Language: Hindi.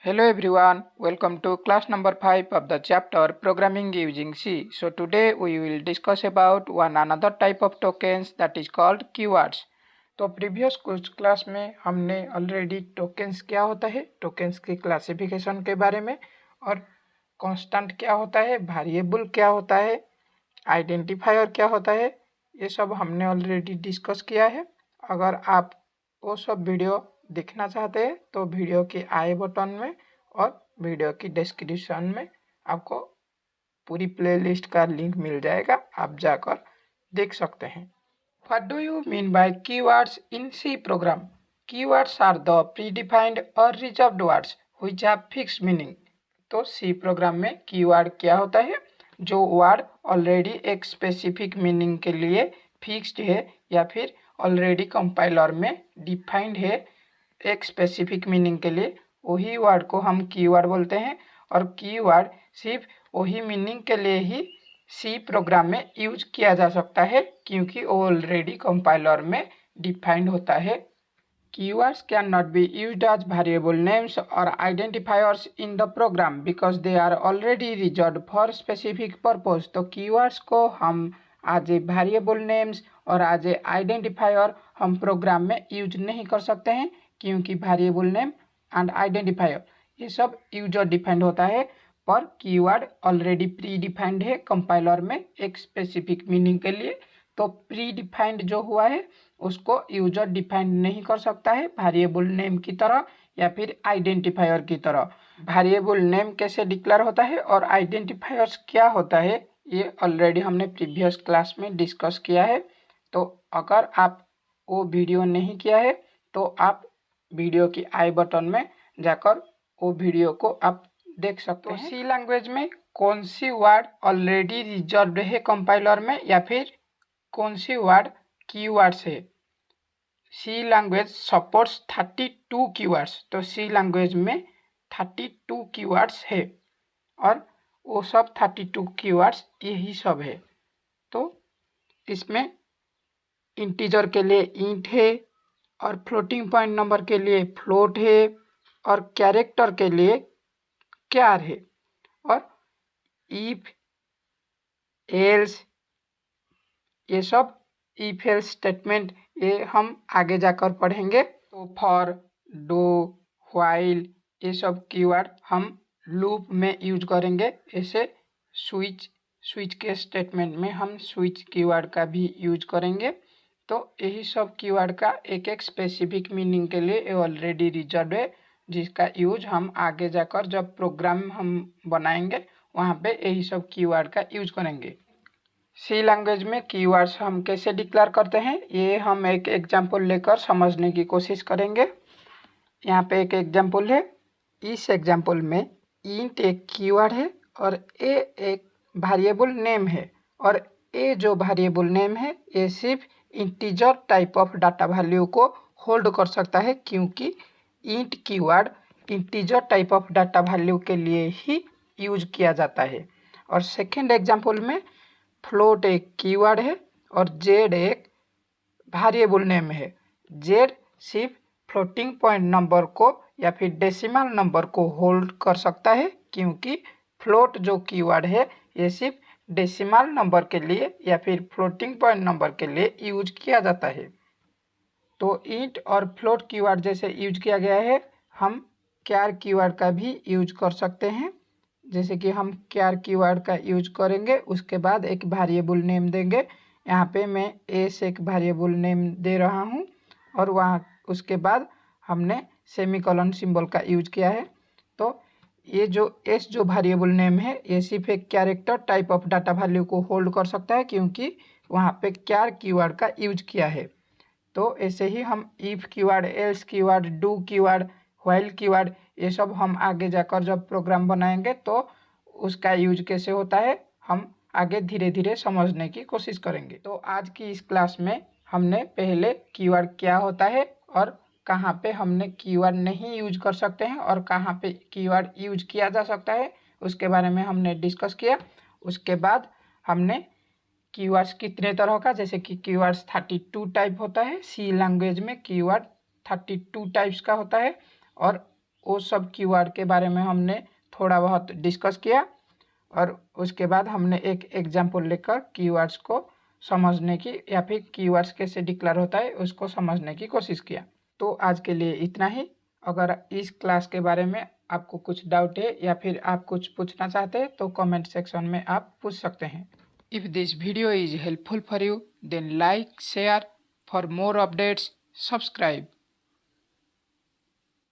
Hello everyone, welcome to class number 5 of the chapter Programming using C. So today we will discuss about one another type of tokens that is called keywords. तो प्रीवियस कुछ क्लास में हमने ऑलरेडी टोकन्स क्या होता है, टोकन्स की क्लासिफिकेशन के बारे में, और कांस्टेंट क्या होता है, वेरिएबल क्या होता है, आइडेंटिफायर क्या होता है, ये सब हमने ऑलरेडी डिस्कस किया है। अगर आप वो सब वीडियो देखना चाहते हैं तो वीडियो के आई बटन में और वीडियो की डिस्क्रिप्शन में आपको पूरी प्लेलिस्ट का लिंक मिल जाएगा, आप जाकर देख सकते हैं। What do you mean by keywords in C program? Keywords are the predefined or reserved words which have fixed meaning. तो C प्रोग्राम में कीवर्ड क्या होता है? जो वर्ड ऑलरेडी एक स्पेसिफिक मीनिंग के लिए फिक्स्ड है या फिर ऑलरेडी कंपाइलर में डिफाइंड है एक स्पेसिफिक मीनिंग के लिए, वही वर्ड को हम कीवर्ड बोलते हैं। और कीवर्ड सिर्फ वही मीनिंग के लिए ही सी प्रोग्राम में यूज किया जा सकता है क्योंकि ऑलरेडी कंपाइलर में डिफाइंड होता है। Keywords cannot be used as variable names or identifiers in the program because they are already reserved for specific purpose. तो keywords को हम as a variable names और as a identifier हम प्रोग्राम में यूज नहीं कर सकते हैं क्योंकि variable name and identifier ये सब यूजर डिफाइंड होता है, पर कीवर्ड ऑलरेडी प्री डिफाइंड है कंपाइलर में एक स्पेसिफिक मीनिंग के लिए। तो प्री डिफाइंड जो हुआ है उसको यूजर डिफाइंड नहीं कर सकता है वेरिएबल नेम की तरह या फिर आइडेंटिफायर की तरह। वेरिएबल नेम कैसे डिक्लेयर होता है और आइडेंटिफायर्स क्या होता है ये ऑलरेडी हमने प्रीवियस क्लास में डिस्कस किया है। तो अगर आप वो वीडियो नहीं किया है तो आप वीडियो की आई बटन में जाकर वो वीडियो को आप देख सकते हैं। सी लैंग्वेज में कौन सी वर्ड ऑलरेडी रिजर्व्ड है कंपाइलर में या फिर कौन सी वर्ड कीवर्ड्स है? सी लैंग्वेज सपोर्ट्स 32 कीवर्ड्स। तो सी लैंग्वेज में 32 कीवर्ड्स है और वो सब 32 कीवर्ड्स यही सब है। तो इसमें इंटीजर के लिए इंट है और फ्लोटिंग पॉइंट नंबर के लिए फ्लोट है और कैरेक्टर के लिए क्यार है। और इफ एल्स ये सब इफ एल्स स्टेटमेंट ये हम आगे जाकर पढ़ेंगे। तो फॉर, डू, व्हाइल ये सब कीवर्ड हम लूप में यूज करेंगे। ऐसे स्विच के स्टेटमेंट में हम स्विच कीवर्ड का भी यूज करेंगे। तो यही सब कीवर्ड का एक एक स्पेसिफिक मीनिंग के लिए ऑलरेडी रिजर्व है जिसका यूज हम आगे जाकर जब प्रोग्राम हम बनाएंगे वहाँ पे यही सब कीवर्ड का यूज करेंगे। सी लैंग्वेज में कीवर्ड्स हम कैसे डिक्लेयर करते हैं ये हम एक एग्जांपल लेकर समझने की कोशिश करेंगे। यहाँ पे एक एग्जांपल है। इस एग्जांपल में इंट एक कीवर्ड है और ए एक वेरिएबल नेम है और ए जो वेरिएबल नेम है ये सिर्फ integer type of data value को होल्ड कर सकता है क्योंकि int keyword integer type of data value के लिए ही यूज किया जाता है। और सेकेंड एग्जांपल में फ्लोट एक कीवर्ड है और जेड एक वेरिएबल नेम है। जेड सिर्फ फ्लोटिंग पॉइंट नंबर को या फिर डेसिमल नंबर को होल्ड कर सकता है क्योंकि फ्लोट जो कीवर्ड है ये सिर्फ डेसिमल नंबर के लिए या फिर फ्लोटिंग पॉइंट नंबर के लिए यूज किया जाता है। तो इंट और फ्लोट कीवर्ड जैसे यूज किया गया है हम क्यार कीवर्ड का भी यूज कर सकते हैं। जैसे कि हम क्यार कीवर्ड का यूज करेंगे उसके बाद एक वेरिएबल नेम देंगे। यहाँ पे मैं एस एक वेरिएबल नेम दे रहा हूँ और वहाँ उसके बाद हमने सेमीकोलन सिंबल का यूज किया है। तो ये जो एस जो वेरिएबल नेम है ये सिर्फ एक character type of data value को होल्ड कर सकता है क्योंकि वहाँ पे क्यार कीवर्ड का यूज किया है। तो ऐसे ही हम if keyword, else keyword, do keyword, while keyword ये सब हम आगे जाकर जब प्रोग्राम बनाएंगे तो उसका यूज कैसे होता है हम आगे धीरे धीरे समझने की कोशिश करेंगे। तो आज की इस क्लास में हमने पहले कीवर्ड क्या होता है और कहाँ पे हमने कीवर्ड नहीं यूज कर सकते हैं और कहाँ पे कीवर्ड यूज किया जा सकता है उसके बारे में हमने डिस्कस किया। उसके बाद हमने कीवर्ड्स कितने तरह का, जैसे कि कीवर्ड्स 32 टाइप होता है। सी लैंग्वेज में कीवर्ड 32 टाइप्स का होता है और वो सब कीवर्ड के बारे में हमने थोड़ा बहुत डिस्कस किया और उसके बाद हमने एक एग्जाम्पल लेकर कीवर्ड्स को समझने की या फिर कीवर्ड्स कैसे डिक्लेयर होता है उसको समझने की कोशिश किया। तो आज के लिए इतना ही। अगर इस क्लास के बारे में आपको कुछ डाउट है या फिर आप कुछ पूछना चाहते हैं तो कमेंट सेक्शन में आप पूछ सकते हैं। If this video is helpful for you then like share, for more updates subscribe.